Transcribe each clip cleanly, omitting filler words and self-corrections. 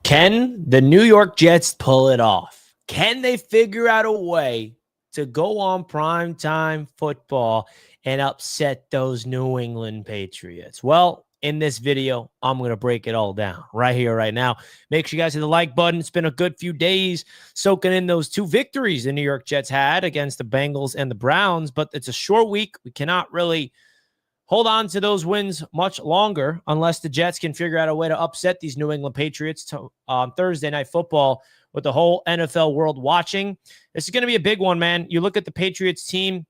Can the New York Jets pull it off? Can they figure out a way to go on primetime football and upset those New England Patriots? Well, in this video, I'm going to break it all down right here, right now. Make sure you guys hit the like button. It's been a good few days soaking in those two victories the New York Jets had against the Bengals and the Browns, but it's a short week. We cannot really hold on to those wins much longer unless the Jets can figure out a way to upset these New England Patriots on Thursday Night Football with the whole NFL world watching. This is going to be a big one, man. You look at the Patriots team,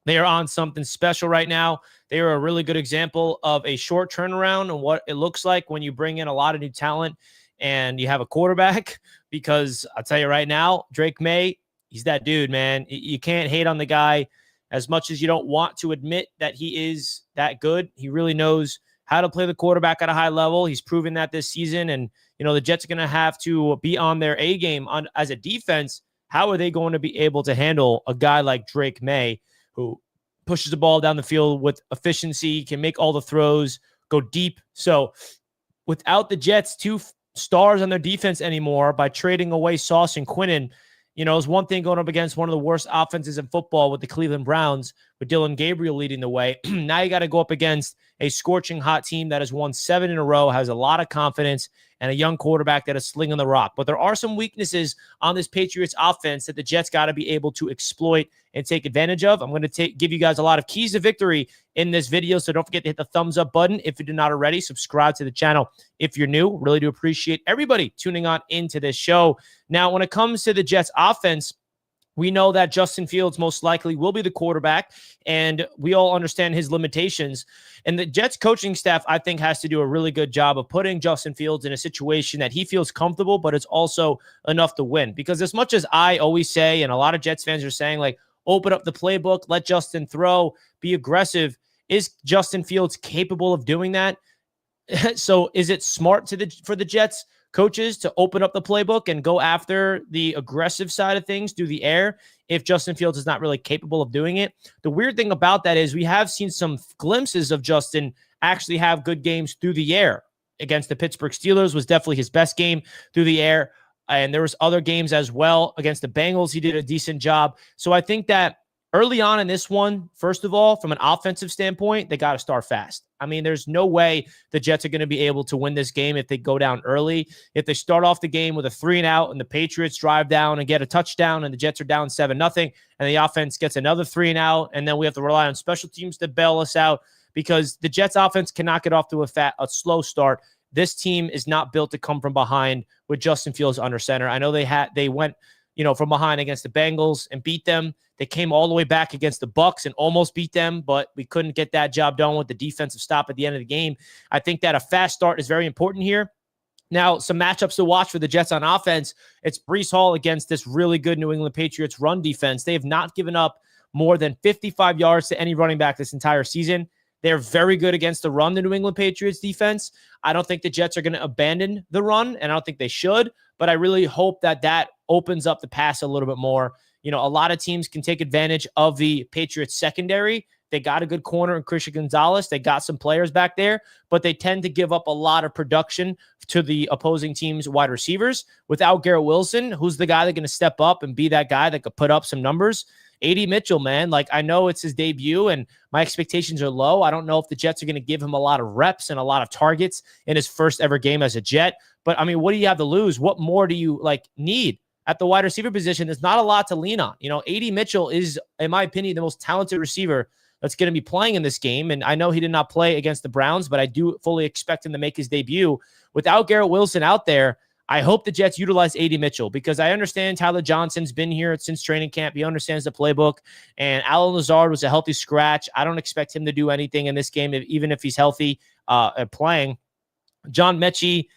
they are on something special right now. They are a really good example of a short turnaround and what it looks like when you bring in a lot of new talent and you have a quarterback, because I'll tell you right now, Drake May, he's that dude, man. You can't hate on the guy. As much as you don't want to admit that he is that good, he really knows how to play the quarterback at a high level. He's proven that this season. And, the Jets are going to have to be on their A game as a defense. How are they going to be able to handle a guy like Drake May, who pushes the ball down the field with efficiency, can make all the throws, go deep? So without the Jets' two stars on their defense anymore, by trading away Sauce and Quinnen, it's one thing going up against one of the worst offenses in football with the Cleveland Browns, with Dylan Gabriel leading the way. Now you got to go up against a scorching hot team that has won 7 in a row, has a lot of confidence, and a young quarterback that is slinging the rock. But there are some weaknesses on this Patriots offense that the Jets got to be able to exploit and take advantage of. I'm going to give you guys a lot of keys to victory in this video, so don't forget to hit the thumbs up button if you did not already. Subscribe to the channel if you're new. Really do appreciate everybody tuning on into this show. Now, when it comes to the Jets offense, we know that Justin Fields most likely will be the quarterback, and we all understand his limitations. And the Jets coaching staff, I think, has to do a really good job of putting Justin Fields in a situation that he feels comfortable, but it's also enough to win. Because as much as I always say, and a lot of Jets fans are saying, like, open up the playbook, let Justin throw, be aggressive, is Justin Fields capable of doing that? So is it smart for the Jets coaches to open up the playbook and go after the aggressive side of things through the air if Justin Fields is not really capable of doing it? The weird thing about that is we have seen some glimpses of Justin actually have good games through the air. Against the Pittsburgh Steelers was definitely his best game through the air. And there was other games as well. Against the Bengals, he did a decent job. So I think that early on in this one, first of all, from an offensive standpoint, they got to start fast. I mean, there's no way the Jets are going to be able to win this game if they go down early. If they start off the game with a 3-and-out and the Patriots drive down and get a touchdown and the Jets are down 7-0 and the offense gets another 3-and-out, and then we have to rely on special teams to bail us out because the Jets offense cannot get off to a slow start. This team is not built to come from behind with Justin Fields under center. I know they went from behind against the Bengals and beat them. They came all the way back against the Bucs and almost beat them, but we couldn't get that job done with the defensive stop at the end of the game. I think that a fast start is very important here. Now, some matchups to watch for the Jets on offense. It's Breece Hall against this really good New England Patriots run defense. They have not given up more than 55 yards to any running back this entire season. They're very good against the run, the New England Patriots defense. I don't think the Jets are going to abandon the run, and I don't think they should, but I really hope that opens up the pass a little bit more. A lot of teams can take advantage of the Patriots secondary. They got a good corner in Christian Gonzalez. They got some players back there, but they tend to give up a lot of production to the opposing team's wide receivers. Without Garrett Wilson, who's the guy that's going to step up and be that guy that could put up some numbers? A.D. Mitchell, man, I know it's his debut and my expectations are low. I don't know if the Jets are going to give him a lot of reps and a lot of targets in his first ever game as a Jet. But, I mean, what do you have to lose? What more do you, need? At the wide receiver position, there's not a lot to lean on. A.D. Mitchell is, in my opinion, the most talented receiver that's going to be playing in this game. And I know he did not play against the Browns, but I do fully expect him to make his debut. Without Garrett Wilson out there, I hope the Jets utilize A.D. Mitchell because I understand Tyler Johnson's been here since training camp. He understands the playbook. And Allen Lazard was a healthy scratch. I don't expect him to do anything in this game, even if he's healthy playing. John Mechie,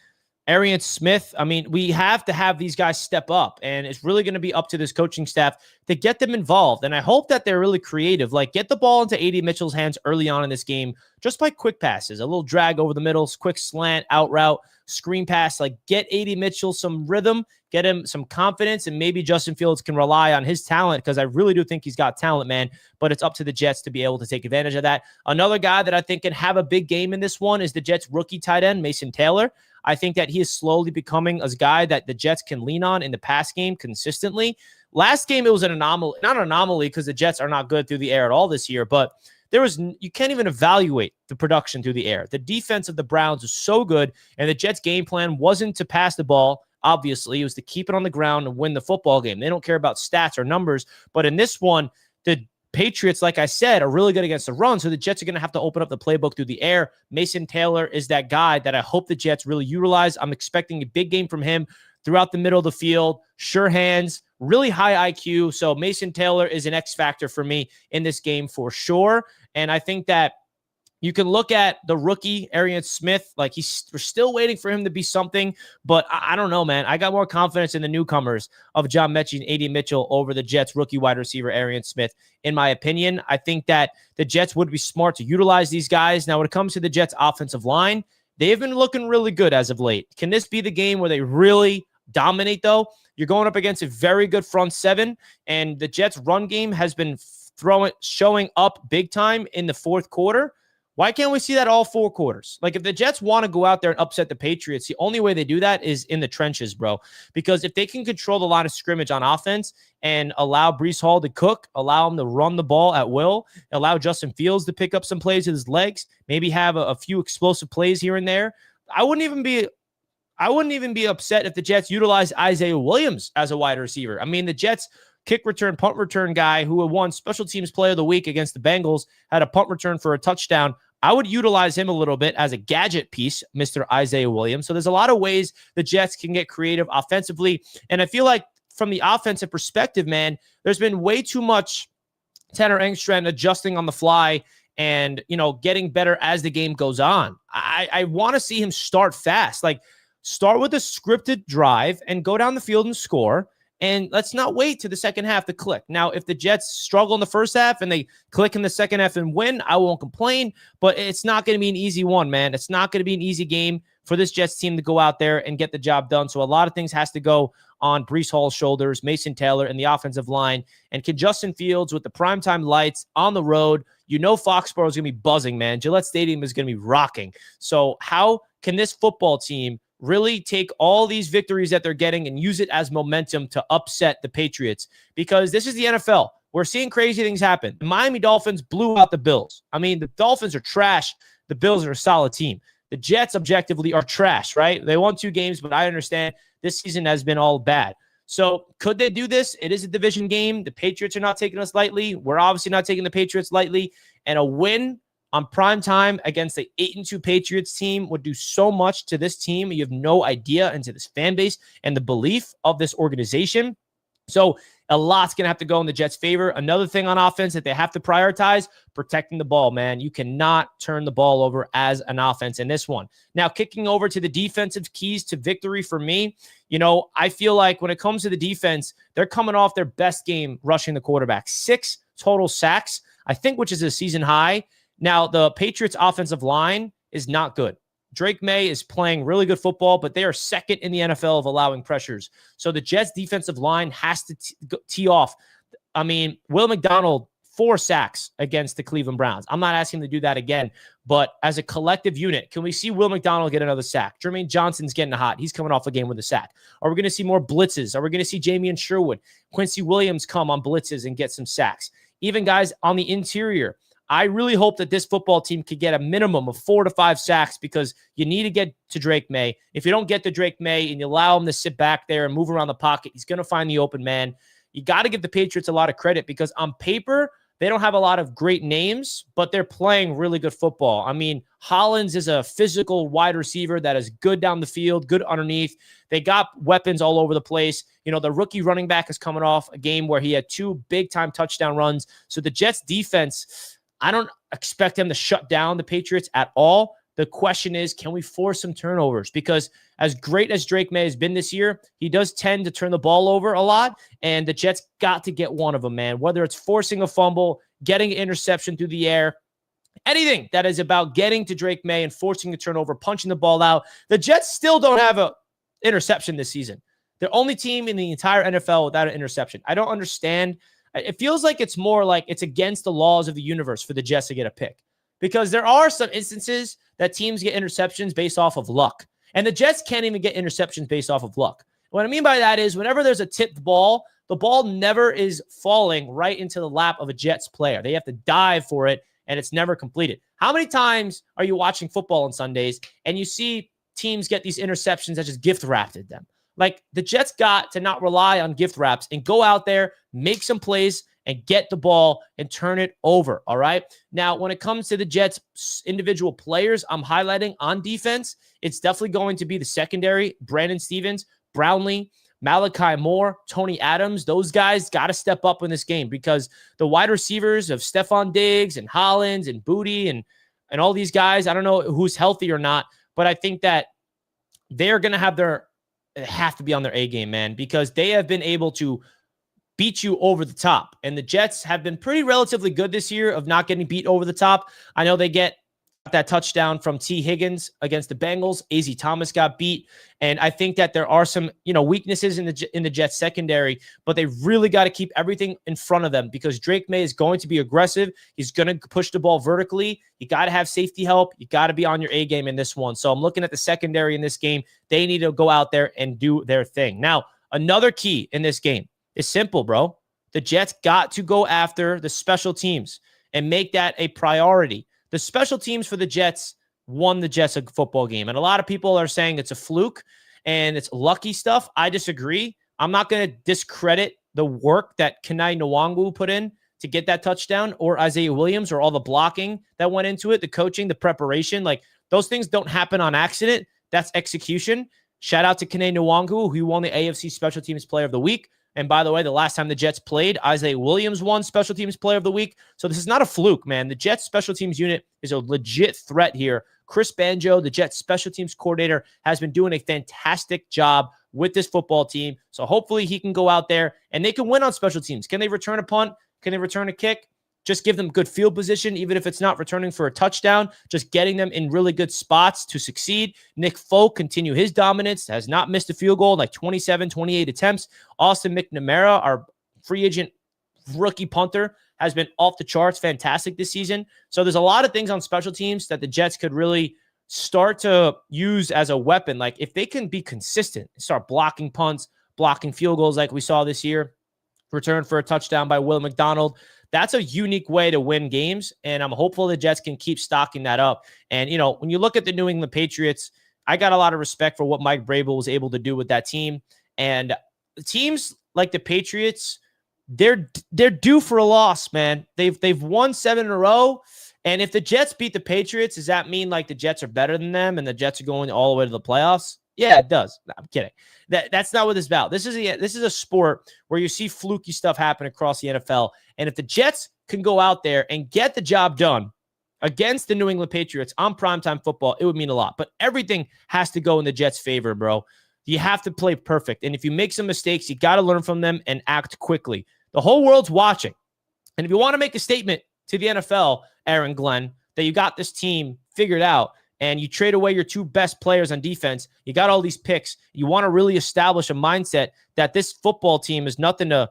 Arian Smith, I mean, we have to have these guys step up, and it's really going to be up to this coaching staff to get them involved. And I hope that they're really creative. Get the ball into A.D. Mitchell's hands early on in this game, just by quick passes, a little drag over the middle, quick slant, out route, screen pass, like get A.D. Mitchell some rhythm, get him some confidence, and maybe Justin Fields can rely on his talent, because I really do think he's got talent, man, but it's up to the Jets to be able to take advantage of that. Another guy that I think can have a big game in this one is the Jets rookie tight end, Mason Taylor. I think that he is slowly becoming a guy that the Jets can lean on in the pass game consistently. Last game, it was an anomaly, not an anomaly because the Jets are not good through the air at all this year, but you can't even evaluate the production through the air. The defense of the Browns is so good, and the Jets' game plan wasn't to pass the ball. Obviously, it was to keep it on the ground and win the football game. They don't care about stats or numbers, but in this one, the Patriots, like I said, are really good against the run, so the Jets are going to have to open up the playbook through the air. Mason Taylor is that guy that I hope the Jets really utilize. I'm expecting a big game from him throughout the middle of the field, sure hands, really high IQ. So Mason Taylor is an X factor for me in this game for sure. And I think that you can look at the rookie, Arian Smith, like we're still waiting for him to be something, but I don't know, man. I got more confidence in the newcomers of John Mechie and A.D. Mitchell over the Jets rookie wide receiver, Arian Smith, in my opinion. I think that the Jets would be smart to utilize these guys. Now, when it comes to the Jets offensive line, they've been looking really good as of late. Can this be the game where they really dominate, though? You're going up against a very good front seven, and the Jets run game has been showing up big time in the fourth quarter. Why can't we see that all 4 quarters? Like, if the Jets want to go out there and upset the Patriots, the only way they do that is in the trenches, bro. Because if they can control the line of scrimmage on offense and allow Breece Hall to cook, allow him to run the ball at will, allow Justin Fields to pick up some plays with his legs, maybe have a few explosive plays here and there, I wouldn't even be upset if the Jets utilized Isaiah Williams as a wide receiver. I mean, the Jets kick return, punt return guy who had won Special Teams Player of the Week against the Bengals, had a punt return for a touchdown. I would utilize him a little bit as a gadget piece, Mr. Isaiah Williams. So there's a lot of ways the Jets can get creative offensively. And I feel like from the offensive perspective, man, there's been way too much Tanner Engstrand adjusting on the fly and, getting better as the game goes on. I want to see him start fast. Like, start with a scripted drive and go down the field and score. And let's not wait to the second half to click. Now, if the Jets struggle in the first half and they click in the second half and win, I won't complain, but it's not going to be an easy one, man. It's not going to be an easy game for this Jets team to go out there and get the job done. So a lot of things has to go on Breece Hall's shoulders, Mason Taylor, and the offensive line. And can Justin Fields, with the primetime lights on the road, Foxborough is going to be buzzing, man. Gillette Stadium is going to be rocking. So how can this football team really take all these victories that they're getting and use it as momentum to upset the Patriots? Because this is the NFL. We're seeing crazy things happen. The Miami Dolphins blew out the Bills. I mean, the Dolphins are trash. The Bills are a solid team. The Jets objectively are trash, right? They won 2 games, but I understand this season has been all bad. So could they do this? It is a division game. The Patriots are not taking us lightly. We're obviously not taking the Patriots lightly. And a win on prime time against the 8-2 Patriots team would do so much to this team. You have no idea, into this fan base and the belief of this organization. So a lot's going to have to go in the Jets' favor. Another thing on offense that they have to prioritize, protecting the ball, man. You cannot turn the ball over as an offense in this one. Now, kicking over to the defensive keys to victory for me, I feel like when it comes to the defense, they're coming off their best game rushing the quarterback. 6 total sacks, I think, which is a season high. Now, the Patriots' offensive line is not good. Drake May is playing really good football, but they are second in the NFL of allowing pressures. So the Jets' defensive line has to tee off. I mean, Will McDonald, 4 sacks against the Cleveland Browns. I'm not asking him to do that again, but as a collective unit, can we see Will McDonald get another sack? Jermaine Johnson's getting hot. He's coming off a game with a sack. Are we going to see more blitzes? Are we going to see Jamie and Sherwood, Quincy Williams come on blitzes and get some sacks? Even guys on the interior. I really hope that this football team could get a minimum of 4 to 5 sacks, because you need to get to Drake May. If you don't get to Drake May and you allow him to sit back there and move around the pocket, he's going to find the open man. You got to give the Patriots a lot of credit, because on paper, they don't have a lot of great names, but they're playing really good football. I mean, Hollins is a physical wide receiver that is good down the field, good underneath. They got weapons all over the place. The rookie running back is coming off a game where he had 2 big-time touchdown runs. So the Jets defense, I don't expect them to shut down the Patriots at all. The question is, can we force some turnovers? Because as great as Drake May has been this year, he does tend to turn the ball over a lot, and the Jets got to get one of them, man. Whether it's forcing a fumble, getting an interception through the air, Anything that is about getting to Drake May and forcing a turnover, punching the ball out. The Jets still don't have an interception this season. They're only team in the entire NFL without an interception. I don't understand. It feels like it's more like it's against the laws of the universe for the Jets to get a pick, because there are some instances that teams get interceptions based off of luck, and the Jets can't even get interceptions based off of luck. What I mean by that is whenever there's a tipped ball, the ball never is falling right into the lap of a Jets player. They have to dive for it, and it's never completed. How many times are you watching football on Sundays and you see teams get these interceptions that just gift wrapped at them? Like, the Jets got to not rely on gift wraps and go out there, make some plays, and get the ball and turn it over, all right? Now, when it comes to the Jets' individual players I'm highlighting on defense, it's definitely going to be the secondary, Brandon Stevens, Brownlee, Malachi Moore, Tony Adams. Those guys got to step up in this game, because the wide receivers of Stephon Diggs and Hollins and Booty and all these guys, I don't know who's healthy or not, but I think that they're going to have to be on their A game, man, because they have been able to beat you over the top. And the Jets have been pretty relatively good this year of not getting beat over the top. I know they get that touchdown from T. Higgins against the Bengals. AZ Thomas got beat. And I think that there are some, weaknesses in the Jets secondary, but they really got to keep everything in front of them, because Drake May is going to be aggressive. He's going to push the ball vertically. You got to have safety help. You got to be on your A game in this one. So I'm looking at the secondary in this game. They need to go out there and do their thing. Now, another key in this game is simple, bro. The Jets got to go after the special teams and make that a priority. The special teams for the Jets won the Jets a football game. And a lot of people are saying it's a fluke and it's lucky stuff. I disagree. I'm not going to discredit the work that Kenai Nwangu put in to get that touchdown, or Isaiah Williams, or all the blocking that went into it, the coaching, the preparation. Like, those things don't happen on accident. That's execution. Shout out to Kenai Nwangu, who won the AFC Special Teams Player of the Week. And by the way, the last time the Jets played, Isaiah Williams won Special Teams Player of the Week. So this is not a fluke, man. The Jets special teams unit is a legit threat here. Chris Banjo, the Jets special teams coordinator, has been doing a fantastic job with this football team. So hopefully he can go out there and they can win on special teams. Can they return a punt? Can they return a kick? Just give them good field position, even if it's not returning for a touchdown, just getting them in really good spots to succeed. Nick Folk continue his dominance, has not missed a field goal, like 27, 28 attempts. Austin McNamara, our free agent rookie punter, has been off the charts, fantastic this season. So there's a lot of things on special teams that the Jets could really start to use as a weapon. Like, if they can be consistent, start blocking punts, blocking field goals like we saw this year, return for a touchdown by Will McDonald, that's a unique way to win games, and I'm hopeful the Jets can keep stocking that up. And, when you look at the New England Patriots, I got a lot of respect for what Mike Vrabel was able to do with that team. And teams like the Patriots, they're due for a loss, man. They've won 7 in a row, and if the Jets beat the Patriots, does that mean like the Jets are better than them and the Jets are going all the way to the playoffs? Yeah, it does. No, I'm kidding. That's not what it's about. This is a sport where you see fluky stuff happen across the NFL. And if the Jets can go out there and get the job done against the New England Patriots on primetime football, it would mean a lot. But everything has to go in the Jets' favor, bro. You have to play perfect. And if you make some mistakes, you got to learn from them and act quickly. The whole world's watching. And if you want to make a statement to the NFL, Aaron Glenn, that you got this team figured out, and you trade away your 2 best players on defense, you got all these picks, you want to really establish a mindset that this football team is nothing to,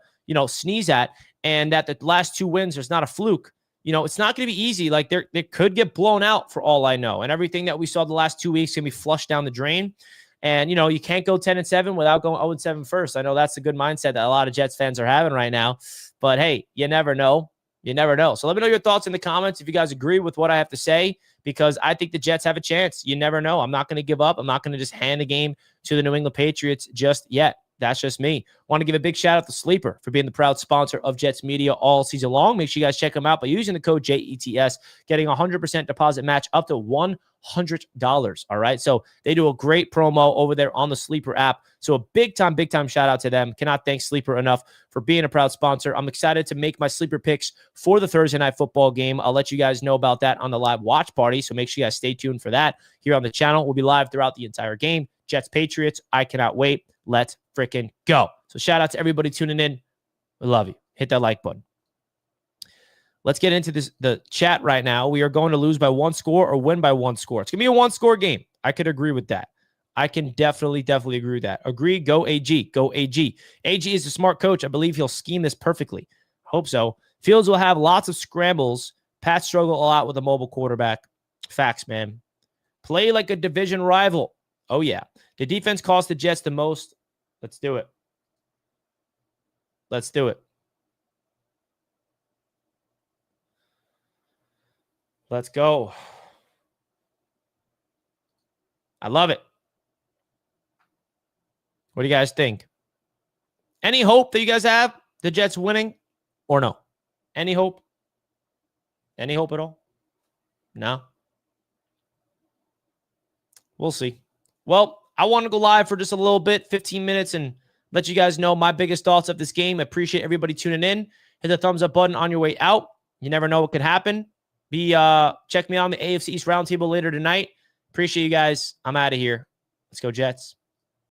sneeze at, and that the last 2 wins, there's not a fluke. It's not going to be easy. Like, they could get blown out for all I know. And everything that we saw the last 2 weeks can be flushed down the drain. And, you can't go 10-7 without going 0-7 first. I know that's a good mindset that a lot of Jets fans are having right now. But, hey, you never know. You never know. So let me know your thoughts in the comments if you guys agree with what I have to say, because I think the Jets have a chance. You never know. I'm not going to give up. I'm not going to just hand the game to the New England Patriots just yet. That's just me. Want to give a big shout out to Sleeper for being the proud sponsor of Jets Media all season long. Make sure you guys check them out by using the code JETS, getting a 100% deposit match up to $100. All right. So they do a great promo over there on the Sleeper app. So a big time shout out to them. Cannot thank Sleeper enough for being a proud sponsor. I'm excited to make my Sleeper picks for the Thursday night football game. I'll let you guys know about that on the live watch party. So make sure you guys stay tuned for that here on the channel. We'll be live throughout the entire game. Jets Patriots. I cannot wait. Let's freaking go. So shout out to everybody tuning in. We love you. Hit that like button. let's get into the chat right now. We are going to lose by 1 score or win by 1 score. It's going to be a 1-score game. I could agree with that. I can definitely agree with that. Agree. Go AG. Go AG. AG is a smart coach. I believe he'll scheme this perfectly. Hope so. Fields will have lots of scrambles. Pat struggle a lot with a mobile quarterback. Facts, man. Play like a division rival. Oh, yeah. The defense cost the Jets the most. Let's do it. Let's do it. Let's go. I love it. What do you guys think? Any hope that you guys have the Jets winning or no? Any hope? Any hope at all? No? We'll see. Well, I want to go live for just a little bit, 15 minutes, and let you guys know my biggest thoughts of this game. I appreciate everybody tuning in. Hit the thumbs up button on your way out. You never know what could happen. Check me on the AFC East Roundtable later tonight. Appreciate you guys. I'm out of here. Let's go, Jets.